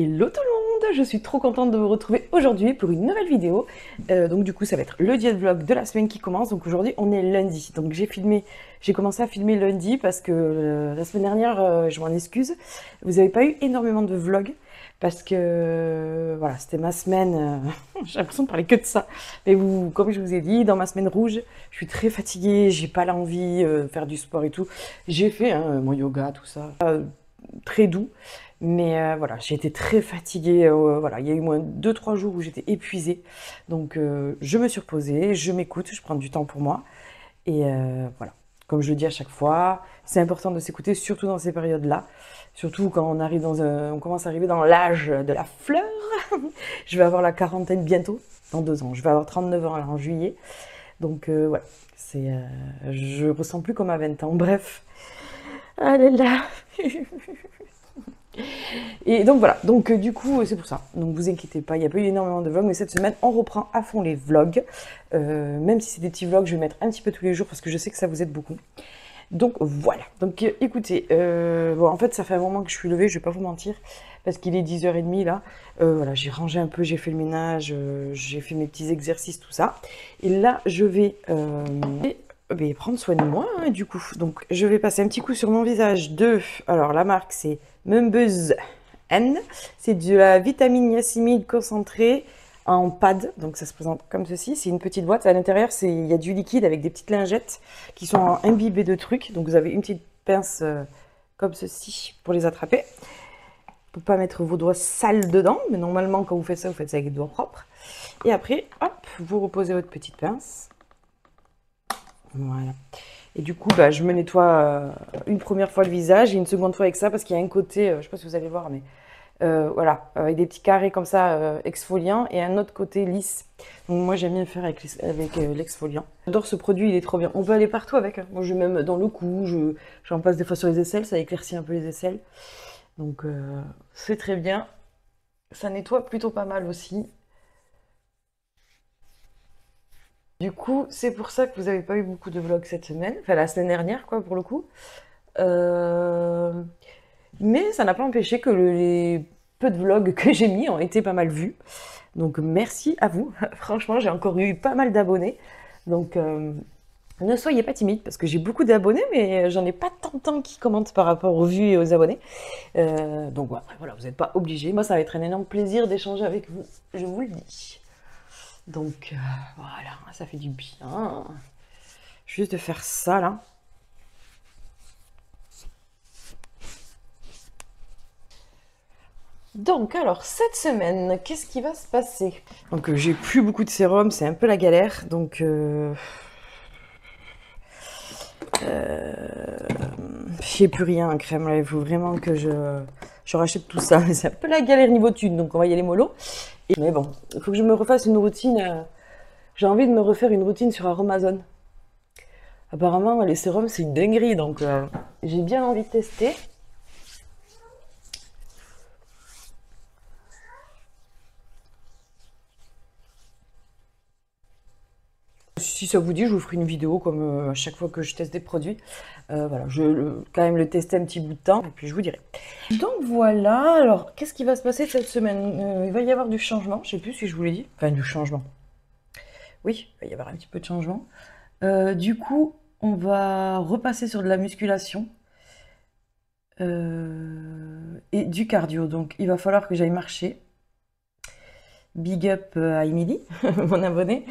Hello tout le monde, je suis trop contente de vous retrouver aujourd'hui pour une nouvelle vidéo. Donc du coup ça va être le diète vlog de la semaine qui commence. Donc aujourd'hui on est lundi. Donc j'ai commencé à filmer lundi parce que la semaine dernière, je m'en excuse, vous n'avez pas eu énormément de vlogs parce que voilà, c'était ma semaine, j'ai l'impression de parler que de ça. Mais vous, comme je vous ai dit, dans ma semaine rouge, je suis très fatiguée, j'ai pas l'envie de faire du sport et tout. J'ai fait mon yoga, tout ça, très doux. Mais voilà, j'ai été très fatiguée. Voilà, il y a eu moins 2-3 jours où j'étais épuisée. Donc je me suis reposée, je m'écoute, je prends du temps pour moi. Et voilà, comme je le dis à chaque fois, c'est important de s'écouter, surtout dans ces périodes-là. Surtout quand on arrive on commence à arriver dans l'âge de la fleur. Je vais avoir la quarantaine bientôt, dans 2 ans. Je vais avoir 39 ans là, en juillet. Donc ouais, je ressens plus comme à 20 ans. Bref, allez là. Et donc voilà, donc du coup c'est pour ça, donc vous inquiétez pas, il n'y a pas eu énormément de vlogs, mais cette semaine on reprend à fond les vlogs, même si c'est des petits vlogs, je vais mettre un petit peu tous les jours parce que je sais que ça vous aide beaucoup. Donc voilà, donc écoutez, bon en fait ça fait un moment que je suis levée, je vais pas vous mentir, parce qu'il est 10h30 là, voilà, j'ai rangé un peu, j'ai fait le ménage, j'ai fait mes petits exercices, tout ça, et là je vais prendre soin de moi du coup, donc je vais passer un petit coup sur mon visage alors la marque c'est Mumbuzz N, c'est de la vitamine niacinamide concentrée en pad, donc ça se présente comme ceci, c'est une petite boîte, à l'intérieur il y a du liquide avec des petites lingettes qui sont imbibées de trucs, donc vous avez une petite pince comme ceci pour les attraper, pour pas mettre vos doigts sales dedans, mais normalement quand vous faites ça avec des doigts propres, et après hop, vous reposez votre petite pince, voilà. Et du coup, je me nettoie une première fois le visage et une seconde fois avec ça parce qu'il y a un côté, je ne sais pas si vous allez voir, mais voilà, avec des petits carrés comme ça exfoliants et un autre côté lisse. Donc moi j'aime bien faire avec l'exfoliant. J'adore ce produit, il est trop bien. On peut aller partout avec. Hein. Moi je mets même dans le cou, j'en passe des fois sur les aisselles, ça éclaircit un peu les aisselles. Donc c'est très bien. Ça nettoie plutôt pas mal aussi. Du coup, c'est pour ça que vous n'avez pas eu beaucoup de vlogs cette semaine, enfin la semaine dernière, quoi, pour le coup. Mais ça n'a pas empêché que les peu de vlogs que j'ai mis ont été pas mal vus. Donc merci à vous. Franchement, j'ai encore eu pas mal d'abonnés. Donc ne soyez pas timide parce que j'ai beaucoup d'abonnés, mais j'en ai pas tant qui commentent par rapport aux vues et aux abonnés. Donc voilà, vous n'êtes pas obligés. Moi, ça va être un énorme plaisir d'échanger avec vous, je vous le dis. Donc voilà, ça fait du bien. Juste de faire ça là. Donc alors cette semaine, qu'est-ce qui va se passer? Donc j'ai plus beaucoup de sérum, c'est un peu la galère. Donc j'ai plus rien en crème là, il faut vraiment que je rachète tout ça. C'est un peu la galère niveau thunes, donc on va y aller mollo. Mais bon, il faut que je me refasse une routine. J'ai envie de me refaire une routine sur Aromazone. Apparemment, les sérums, c'est une dinguerie, donc j'ai bien envie de tester. Si ça vous dit, je vous ferai une vidéo comme à chaque fois que je teste des produits. Voilà, je vais quand même le tester un petit bout de temps, et puis je vous dirai. Donc voilà, alors qu'est-ce qui va se passer cette semaine? Il va y avoir du changement, je sais plus si je vous l'ai dit. Enfin, du changement. Oui, il va y avoir un petit peu de changement. Du coup, on va repasser sur de la musculation et du cardio. Donc, il va falloir que j'aille marcher. Big up à Emily, mon abonnée.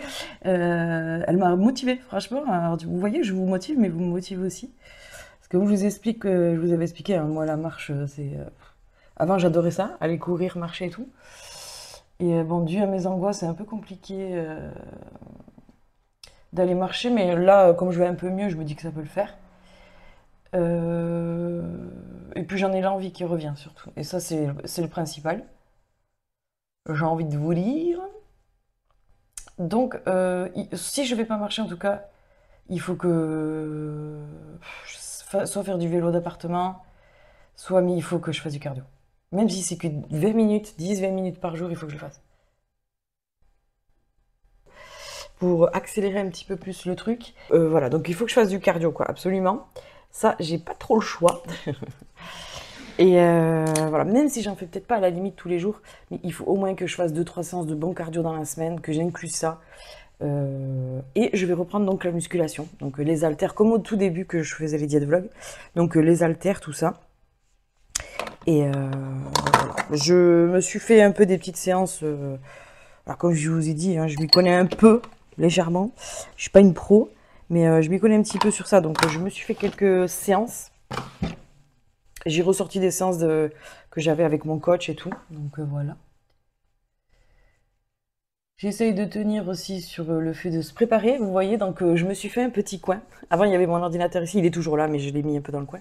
Elle m'a motivée, franchement. Alors, vous voyez, je vous motive, mais vous me motivez aussi. Parce que je vous explique, je vous avais expliqué, hein, moi, la marche, c'est... Avant, j'adorais ça, aller courir, marcher et tout. Et bon, dû à mes angoisses, c'est un peu compliqué d'aller marcher, mais là, comme je vais un peu mieux, je me dis que ça peut le faire. Et puis j'en ai l'envie qui revient surtout. Et ça, c'est le principal. J'ai envie de vous lire. Donc, si je vais pas marcher, en tout cas, il faut que soit faire du vélo d'appartement, soit il faut que je fasse du cardio. Même si c'est que 20 minutes, 10-20 minutes par jour, il faut que je le fasse. Pour accélérer un petit peu plus le truc. Voilà, donc il faut que je fasse du cardio, quoi, absolument. Ça, j'ai pas trop le choix. Et voilà, même si j'en fais peut-être pas à la limite tous les jours, mais il faut au moins que je fasse 2-3 séances de bon cardio dans la semaine, que j'inclue ça. Et je vais reprendre donc la musculation, donc les haltères, comme au tout début que je faisais les diètes vlogs, donc les haltères, tout ça. Et voilà. Je me suis fait un peu des petites séances, alors comme je vous ai dit, hein, je m'y connais un peu, légèrement, je suis pas une pro, mais je m'y connais un petit peu sur ça, donc je me suis fait quelques séances. J'ai ressorti des séances que j'avais avec mon coach et tout, donc voilà. J'essaye de tenir aussi sur le fait de se préparer, vous voyez, donc je me suis fait un petit coin. Avant, il y avait mon ordinateur ici, il est toujours là, mais je l'ai mis un peu dans le coin.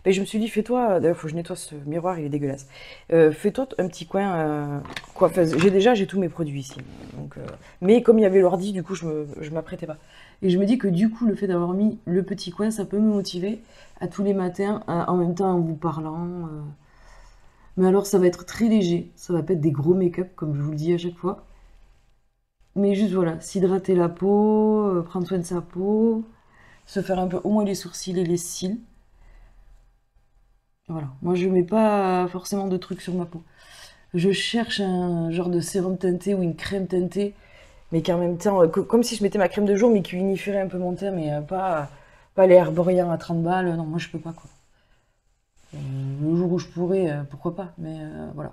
Mais je me suis dit, fais-toi, d'ailleurs, il faut que je nettoie ce miroir, il est dégueulasse. Fais-toi un petit coin, quoi, enfin, j'ai tous mes produits ici. Donc, mais comme il y avait l'ordi, du coup, je m'apprêtais pas. Et je me dis que du coup, le fait d'avoir mis le petit coin, ça peut me motiver à tous les matins, en même temps en vous parlant. Mais alors, ça va être très léger, ça va pas être des gros make-up, comme je vous le dis à chaque fois. Mais juste voilà, s'hydrater la peau, prendre soin de sa peau, se faire un peu au moins les sourcils et les cils. Voilà, moi je mets pas forcément de trucs sur ma peau. Je cherche un genre de sérum teinté ou une crème teintée, mais qui en même temps, comme si je mettais ma crème de jour, mais qui unifierait un peu mon teint, mais pas les herboriens à 30 balles. Non, moi je peux pas quoi. Le jour où je pourrais, pourquoi pas, mais voilà.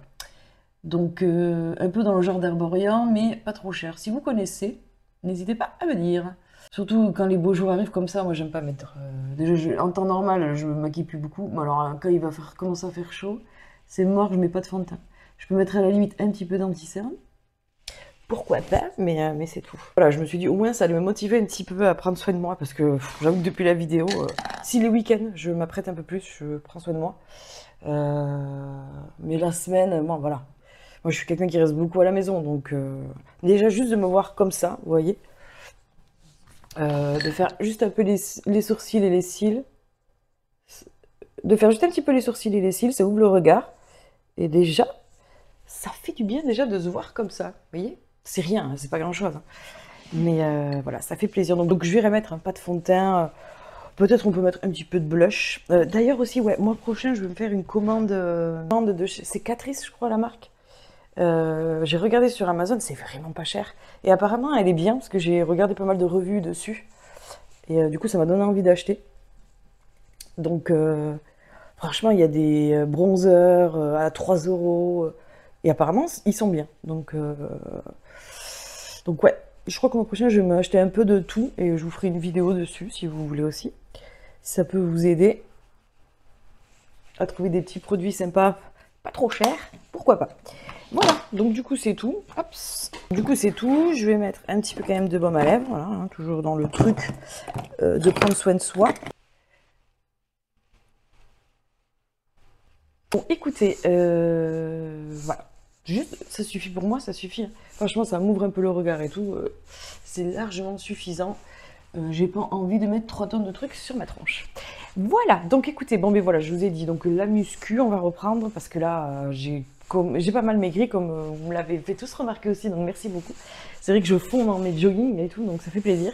Donc, un peu dans le genre d'herborian, mais pas trop cher. Si vous connaissez, n'hésitez pas à me dire. Surtout quand les beaux jours arrivent comme ça, moi j'aime pas mettre. Déjà, en temps normal, je me maquille plus beaucoup. Mais alors, quand il va commencer à faire chaud, c'est mort, je mets pas de fond de teint. Je peux mettre à la limite un petit peu d'anti-cerne. Pourquoi pas, mais c'est tout. Voilà, je me suis dit, au moins ça allait me motiver un petit peu à prendre soin de moi, parce que j'avoue que depuis la vidéo, si les week-ends je m'apprête un peu plus, je prends soin de moi. Mais la semaine, bon voilà. Moi, je suis quelqu'un qui reste beaucoup à la maison, donc déjà juste de me voir comme ça, vous voyez, de faire juste un peu les sourcils et les cils, de faire juste un petit peu les sourcils et les cils, ça ouvre le regard, et déjà, ça fait du bien déjà de se voir comme ça, vous voyez, c'est rien, hein, c'est pas grand-chose, hein. Mais voilà, ça fait plaisir. Donc je vais remettre un pas de fond de teint, peut-être on peut mettre un petit peu de blush. D'ailleurs aussi, ouais, mois prochain, je vais me faire une commande c'est Catrice, je crois, la marque. J'ai regardé sur Amazon, c'est vraiment pas cher. Et apparemment, elle est bien, parce que j'ai regardé pas mal de revues dessus. Et du coup, ça m'a donné envie d'acheter. Donc, franchement, il y a des bronzers à 3 euros. Et apparemment, ils sont bien. Donc ouais, je crois que mois prochain, je vais m'acheter un peu de tout. Et je vous ferai une vidéo dessus, si vous voulez aussi. Si ça peut vous aider à trouver des petits produits sympas, pas trop chers, pourquoi pas. Voilà, donc du coup c'est tout. Hop. Du coup c'est tout. Je vais mettre un petit peu quand même de baume à lèvres, voilà, hein, toujours dans le truc de prendre soin de soi. Bon, écoutez, voilà, juste ça suffit pour moi, ça suffit, hein. Franchement, ça m'ouvre un peu le regard et tout. C'est largement suffisant. J'ai pas envie de mettre 3 tonnes de trucs sur ma tronche. Voilà, donc écoutez, bon ben voilà, je vous ai dit, donc la muscu, on va reprendre parce que là, j'ai pas mal maigri, comme vous me l'avez fait tous remarquer aussi, donc merci beaucoup. C'est vrai que je fonds dans mes joggings et tout, donc ça fait plaisir.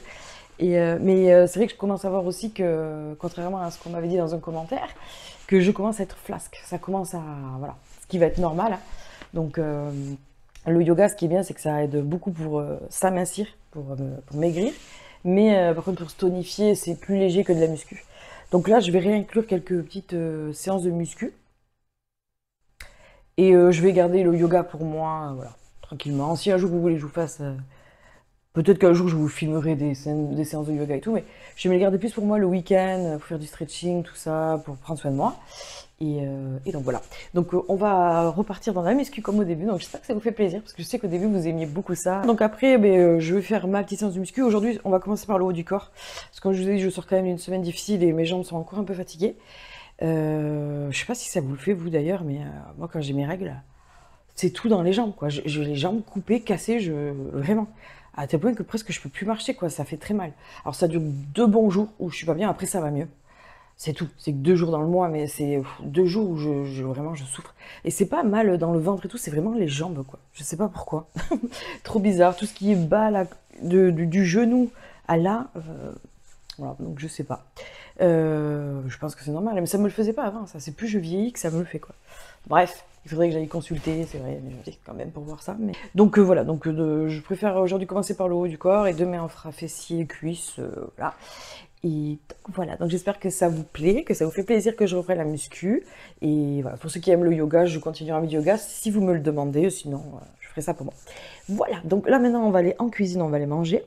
Mais c'est vrai que je commence à voir aussi que, contrairement à ce qu'on m'avait dit dans un commentaire, que je commence à être flasque. Ça commence à... Voilà, ce qui va être normal, hein. Donc le yoga, ce qui est bien, c'est que ça aide beaucoup pour s'amincir, pour maigrir. Mais par contre, pour se tonifier, c'est plus léger que de la muscu. Donc là, je vais réinclure quelques petites séances de muscu. Et je vais garder le yoga pour moi, voilà, tranquillement. Si un jour vous voulez que je vous fasse... peut-être qu'un jour je vous filmerai des séances de yoga et tout, mais je vais me les garder plus pour moi le week-end, pour faire du stretching, tout ça, pour prendre soin de moi. Et donc voilà. Donc on va repartir dans la muscu comme au début. Donc j'espère que ça vous fait plaisir parce que je sais qu'au début vous aimiez beaucoup ça. Donc après, je vais faire ma petite séance de muscu. Aujourd'hui, on va commencer par le haut du corps. Parce que comme je vous ai dit, je sors quand même d'une semaine difficile et mes jambes sont encore un peu fatiguées. Je sais pas si ça vous le fait vous d'ailleurs, mais moi quand j'ai mes règles, c'est tout dans les jambes quoi. J'ai les jambes coupées, cassées, vraiment. À tel point que presque je peux plus marcher quoi. Ça fait très mal. Alors ça dure 2 bons jours où je suis pas bien. Après ça va mieux. C'est tout, c'est que 2 jours dans le mois, mais c'est 2 jours où vraiment je souffre. Et c'est pas mal dans le ventre et tout, c'est vraiment les jambes, quoi. Je sais pas pourquoi. Trop bizarre. Tout ce qui est bas là, du genou à là, Voilà, donc je sais pas. Je pense que c'est normal, mais ça me le faisait pas avant, ça. C'est plus je vieillis que ça me le fait, quoi. Bref, il faudrait que j'aille consulter, c'est vrai, mais je dis quand même pour voir ça. Mais... Donc voilà, donc je préfère aujourd'hui commencer par le haut du corps et demain on fera fessiers, cuisses, voilà. Et voilà, donc j'espère que ça vous plaît, que ça vous fait plaisir que je reprenne la muscu. Et voilà, pour ceux qui aiment le yoga, je continuerai avec du yoga si vous me le demandez, sinon je ferai ça pour moi. Voilà, donc là maintenant on va aller en cuisine, on va aller manger.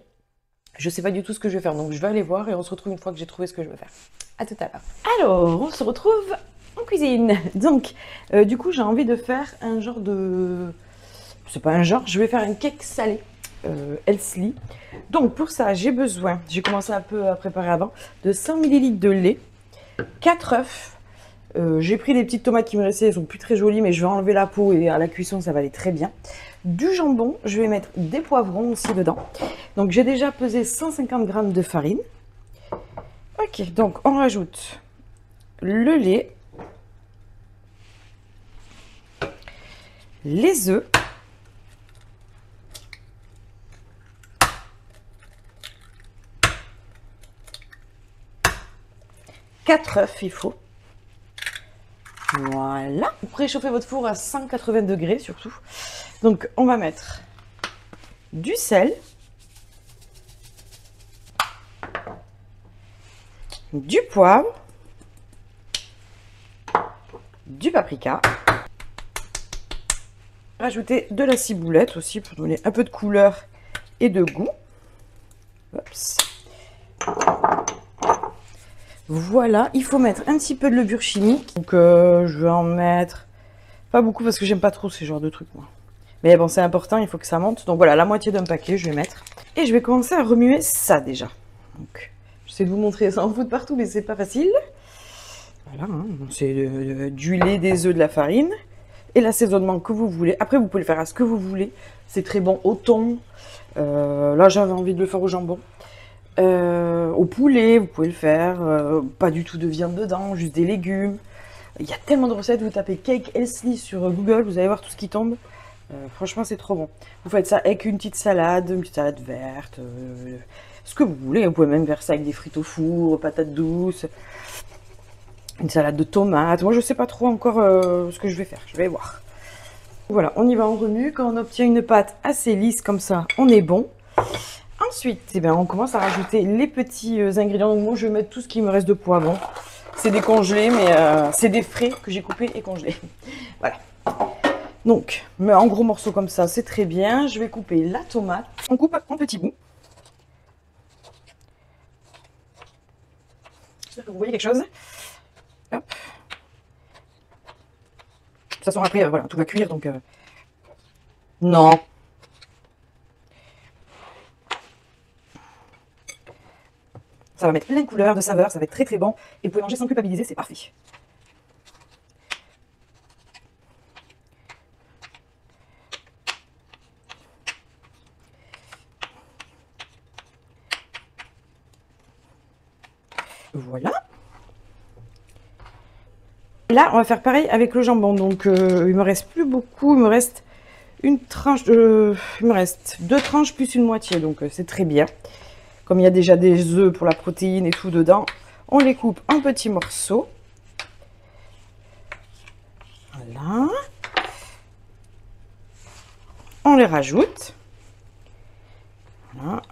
Je sais pas du tout ce que je vais faire, donc je vais aller voir et on se retrouve une fois que j'ai trouvé ce que je veux faire. À tout à l'heure. Alors, on se retrouve en cuisine. Donc, du coup, j'ai envie de faire un genre de... C'est pas un genre, je vais faire un cake salé. Elsley. Donc pour ça, j'ai besoin, j'ai commencé un peu à préparer avant, de 100 ml de lait, 4 œufs. J'ai pris des petites tomates qui me restaient, elles sont plus très jolies, mais je vais enlever la peau et à la cuisson, ça va aller très bien. Du jambon, je vais mettre des poivrons aussi dedans. Donc j'ai déjà pesé 150 g de farine. Ok, donc on rajoute le lait, les œufs, quatre œufs, il faut. Voilà. Vous préchauffez votre four à 180 degrés surtout. Donc on va mettre du sel, du poivre, du paprika. Rajouter de la ciboulette aussi pour donner un peu de couleur et de goût. Oups. Voilà, il faut mettre un petit peu de levure chimique. Donc je vais en mettre pas beaucoup parce que j'aime pas trop ces genres de trucs moi. Mais bon, c'est important, il faut que ça monte. Donc voilà, la moitié d'un paquet, je vais mettre. Et je vais commencer à remuer ça déjà. Donc, j'essaie de vous montrer, ça en fout de partout, mais c'est pas facile. Voilà, hein, c'est du lait, des œufs, de la farine. Et l'assaisonnement que vous voulez. Après, vous pouvez le faire à ce que vous voulez. C'est très bon au thon. Là, j'avais envie de le faire au jambon. Au poulet, vous pouvez le faire. Pas du tout de viande dedans, juste des légumes. Il y a tellement de recettes. Vous tapez Cake Elsley sur Google, vous allez voir tout ce qui tombe. Franchement, c'est trop bon. Vous faites ça avec une petite salade verte, ce que vous voulez. Vous pouvez même faire ça avec des frites au four, patates douces, une salade de tomates. Moi, je sais pas trop encore ce que je vais faire. Je vais voir. Voilà, on y va, on remue. Quand on obtient une pâte assez lisse comme ça, on est bon. Ensuite, eh bien, on commence à rajouter les petits ingrédients. Donc, moi, je vais mettre tout ce qui me reste de poivron. C'est décongelé, mais c'est des frais que j'ai coupés et congelés. Voilà. Donc, mais en gros morceaux comme ça, c'est très bien. Je vais couper la tomate. On coupe en petits bouts. J'espère que vous voyez quelque chose. Hop. De toute façon, après, voilà, tout va cuire, donc... Non. Ça va mettre plein de couleurs, de saveurs, ça va être très très bon. Et vous pouvez manger sans culpabiliser, c'est parfait. Voilà. Là, on va faire pareil avec le jambon. Donc, il me reste plus beaucoup. Il me reste une tranche. Il me reste 2 tranches plus une moitié. Donc, c'est très bien. Comme il y a déjà des œufs pour la protéine et tout dedans, on les coupe en petits morceaux. Voilà. On les rajoute. Voilà.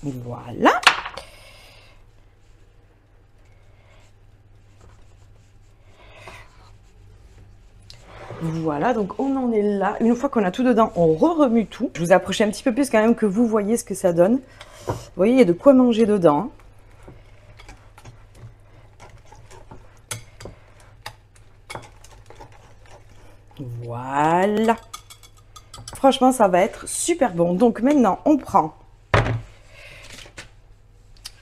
Voilà. Voilà, donc on en est là. Une fois qu'on a tout dedans, on remue tout. Je vous approche un petit peu plus quand même que vous voyez ce que ça donne. Vous voyez, il y a de quoi manger dedans. Voilà. Franchement, ça va être super bon. Donc maintenant, on prend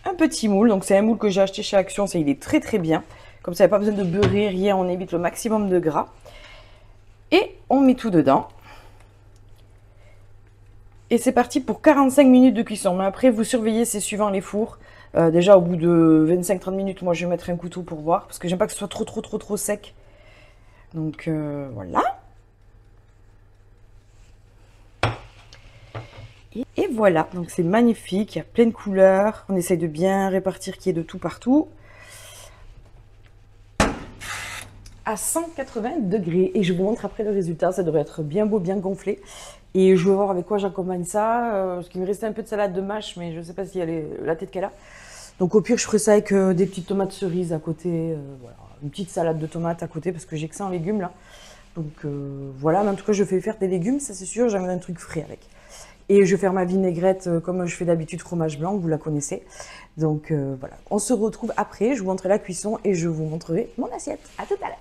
un petit moule. Donc c'est un moule que j'ai acheté chez Action. Il est très très bien. Comme ça, il n'y a pas besoin de beurrer, rien. On évite le maximum de gras. Et on met tout dedans. Et c'est parti pour 45 minutes de cuisson. Mais après, vous surveillez, c'est suivant les fours. Déjà, au bout de 25-30 minutes, moi, je vais mettre un couteau pour voir, parce que j'aime pas que ce soit trop sec. Donc, voilà. Et voilà, donc c'est magnifique, il y a plein de couleurs. On essaye de bien répartir qu'il y ait de tout partout. À 180 degrés. Et je vous montre après le résultat, ça devrait être bien beau, bien gonflé. Et je vais voir avec quoi j'accompagne ça, parce qu'il me restait un peu de salade de mâche, mais je ne sais pas si elle est la tête qu'elle a. Donc au pire, je ferai ça avec des petites tomates cerises à côté, voilà, une petite salade de tomates à côté, parce que j'ai que ça en légumes là. Donc voilà, mais en tout cas, je vais faire des légumes, ça c'est sûr, j'amène un truc frais avec. Et je vais faire ma vinaigrette comme je fais d'habitude, fromage blanc, vous la connaissez. Donc voilà, on se retrouve après, je vous montrerai la cuisson et je vous montrerai mon assiette. À tout à l'heure.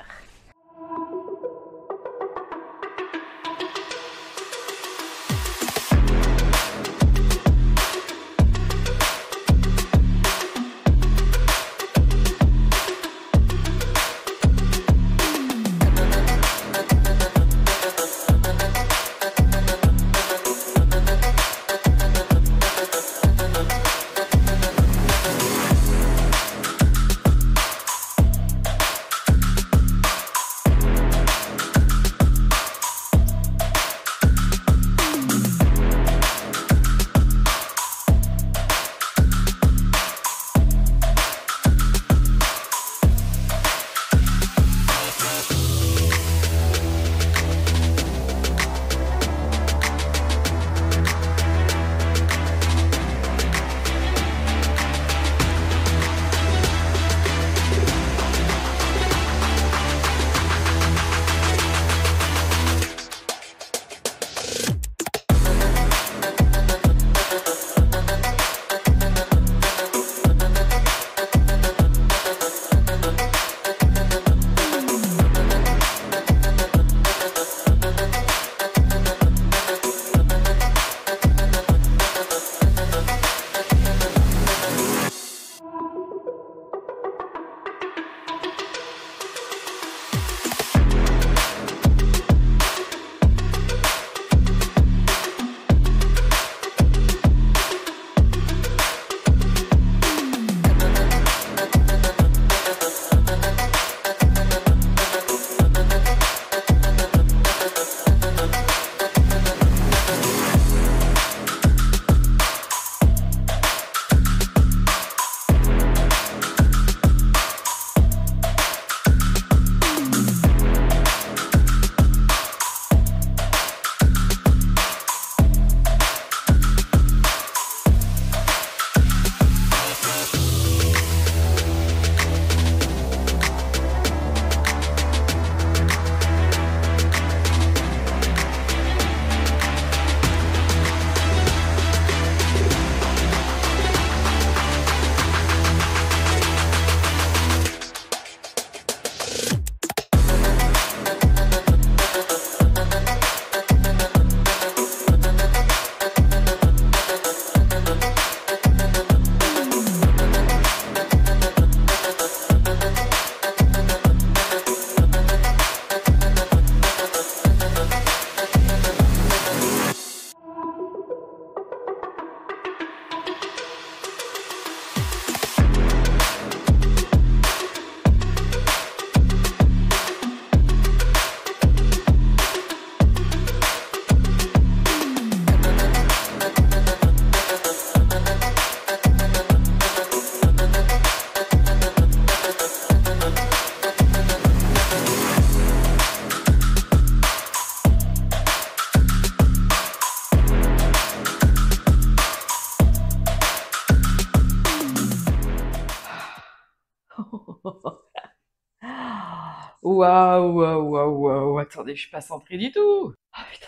Waouh, waouh, waouh, waouh, attendez, je suis pas centrée du tout. Ah putain,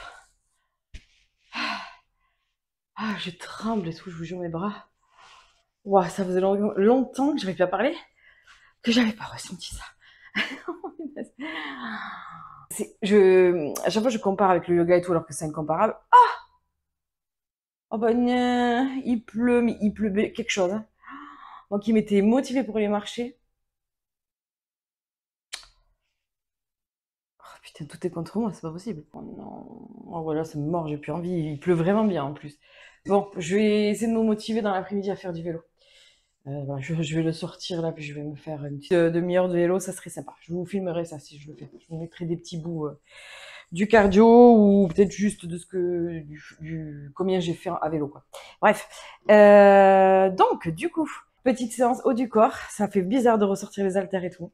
ah je tremble et tout, je vous jure mes bras. Waouh, ça faisait longtemps que j'avais pas parlé, que j'avais pas ressenti ça. À chaque fois je compare avec le yoga et tout alors que c'est incomparable. Oh bah non, il pleut, mais il pleut quelque chose. Hein. Moi qui m'étais motivée pour aller marcher. Oh putain, tout est contre moi, c'est pas possible. Oh non, oh voilà, c'est mort, j'ai plus envie. Il pleut vraiment bien en plus. Bon, je vais essayer de me motiver dans l'après-midi à faire du vélo. Voilà, je vais le sortir là, puis je vais me faire une petite demi-heure de vélo, ça serait sympa. Je vous filmerai ça si je le fais. Je vous mettrai des petits bouts du cardio ou peut-être juste de ce que combien j'ai fait à vélo, quoi. Bref, donc du coup, petite séance haut du corps. Ça fait bizarre de ressortir les haltères et tout.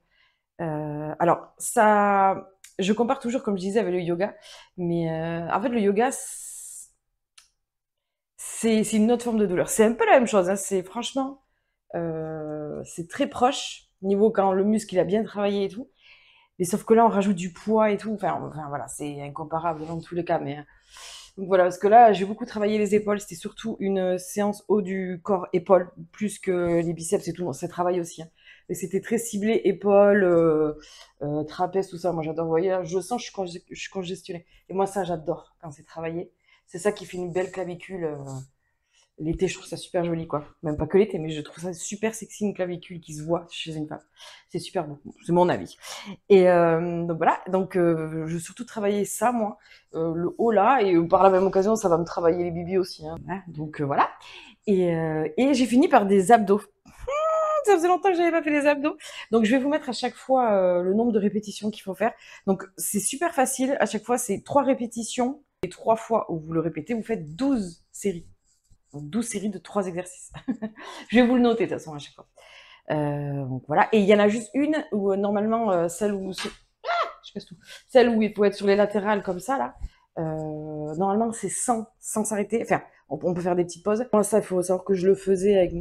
Alors ça, je compare toujours comme je disais avec le yoga, mais en fait le yoga c'est une autre forme de douleur. C'est un peu la même chose, hein. C'est franchement, c'est très proche niveau quand le muscle il a bien travaillé et tout. Mais sauf que là, on rajoute du poids et tout. Enfin voilà, c'est incomparable dans tous les cas. Mais donc voilà, parce que là, j'ai beaucoup travaillé les épaules. C'était surtout une séance haut du corps épaules, plus que les biceps et tout. Bon, ça travaille aussi, hein. Mais c'était très ciblé épaules, trapèze, tout ça. Moi, j'adore. Vous voyez, là, je sens que je suis congestionnée. Et moi, ça, j'adore quand c'est travaillé. C'est ça qui fait une belle clavicule. L'été, je trouve ça super joli, quoi. Même pas que l'été, mais je trouve ça super sexy, une clavicule qui se voit chez une femme. C'est super beau. C'est mon avis. Et donc voilà, donc je vais surtout travailler ça, moi, le haut là, et par la même occasion, ça va me travailler les bibis aussi, hein. Donc voilà. Et j'ai fini par des abdos. Ça faisait longtemps que j'avais pas fait les abdos. Donc je vais vous mettre à chaque fois le nombre de répétitions qu'il faut faire. Donc c'est super facile. À chaque fois, c'est 3 répétitions. Et 3 fois où vous le répétez, vous faites 12 séries. Donc 12 séries de 3 exercices. Je vais vous le noter de toute façon à chaque fois. Donc voilà. Et il y en a juste une où normalement, celle où je casse tout. Celle où il faut être sur les latérales comme ça là. Normalement c'est sans s'arrêter. Enfin, on peut faire des petites pauses. Moi ça, il faut savoir que je le faisais avec.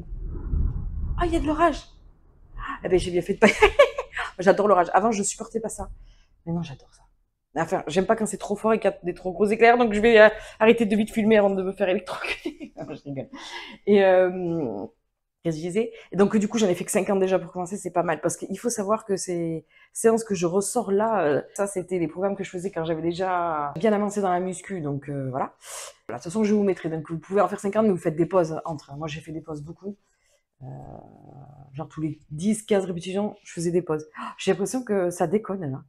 Ah, il y a de l'orage. Eh ben j'ai bien fait de pas. J'adore l'orage. Avant je supportais pas ça. Mais non, j'adore ça. Enfin, j'aime pas quand c'est trop fort et qu'il y a des trop gros éclairs, donc je vais arrêter de vite filmer avant de me faire électrocuter. Je rigole. Et qu'est-ce que je disais? Et donc du coup, j'en ai fait que 5 ans déjà pour commencer, c'est pas mal. Parce qu'il faut savoir que ces séances que je ressors là, ça c'était les programmes que je faisais quand j'avais déjà bien avancé dans la muscu, donc voilà. De toute façon, je vous mettrai. Donc vous pouvez en faire 50, mais vous faites des pauses entre. Moi, j'ai fait des pauses beaucoup. Genre tous les 10-15 répétitions, je faisais des pauses. J'ai l'impression que ça déconne là.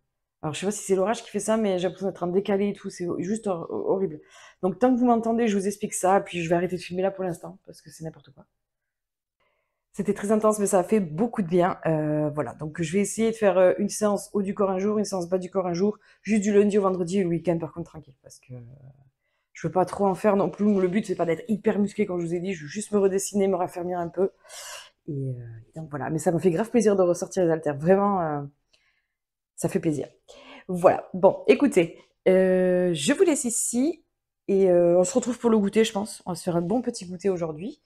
Alors je sais pas si c'est l'orage qui fait ça, mais j'ai l'impression d'être en décalé et tout, c'est juste horrible. Donc tant que vous m'entendez, je vous explique ça, puis je vais arrêter de filmer là pour l'instant, parce que c'est n'importe quoi. C'était très intense, mais ça a fait beaucoup de bien. Voilà, donc je vais essayer de faire une séance haut du corps un jour, une séance bas du corps un jour, juste du lundi au vendredi et le week-end par contre tranquille, parce que je veux pas trop en faire non plus. Le but c'est pas d'être hyper musclé comme je vous ai dit, je veux juste me redessiner, me raffermir un peu. Et donc voilà, mais ça me fait grave plaisir de ressortir les haltères, vraiment, ça fait plaisir. Voilà, bon, écoutez, je vous laisse ici et on se retrouve pour le goûter, je pense. On va se faire un bon petit goûter aujourd'hui.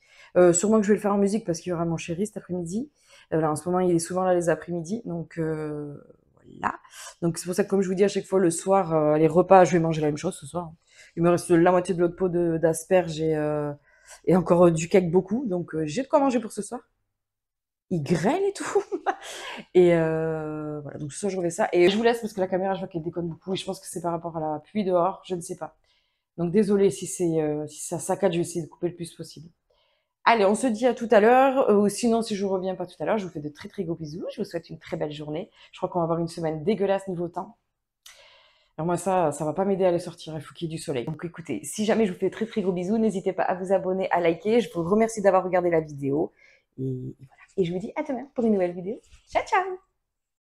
Sûrement que je vais le faire en musique parce qu'il y aura mon chéri cet après-midi. Voilà, en ce moment, il est souvent là les après-midi, donc voilà. Donc c'est pour ça que comme je vous dis à chaque fois le soir, les repas, je vais manger la même chose ce soir. Il me reste la moitié de l'autre pot d'asperges et encore du cake beaucoup, donc j'ai de quoi manger pour ce soir. Il grêle et tout. Et voilà, donc ce soir je refais ça. Et je vous laisse parce que la caméra, je vois qu'elle déconne beaucoup. Et je pense que c'est par rapport à la pluie dehors, je ne sais pas. Donc désolé si si ça saccade, je vais essayer de couper le plus possible. Allez, on se dit à tout à l'heure. Ou sinon, si je reviens pas tout à l'heure, je vous fais de très très gros bisous. Je vous souhaite une très belle journée. Je crois qu'on va avoir une semaine dégueulasse niveau temps. Alors moi, ça va pas m'aider à aller sortir. Il faut qu'il y ait du soleil. Donc écoutez, si jamais je vous fais très très gros bisous, n'hésitez pas à vous abonner, à liker. Je vous remercie d'avoir regardé la vidéo. Et voilà. Et je vous dis à demain pour une nouvelle vidéo. Ciao, ciao!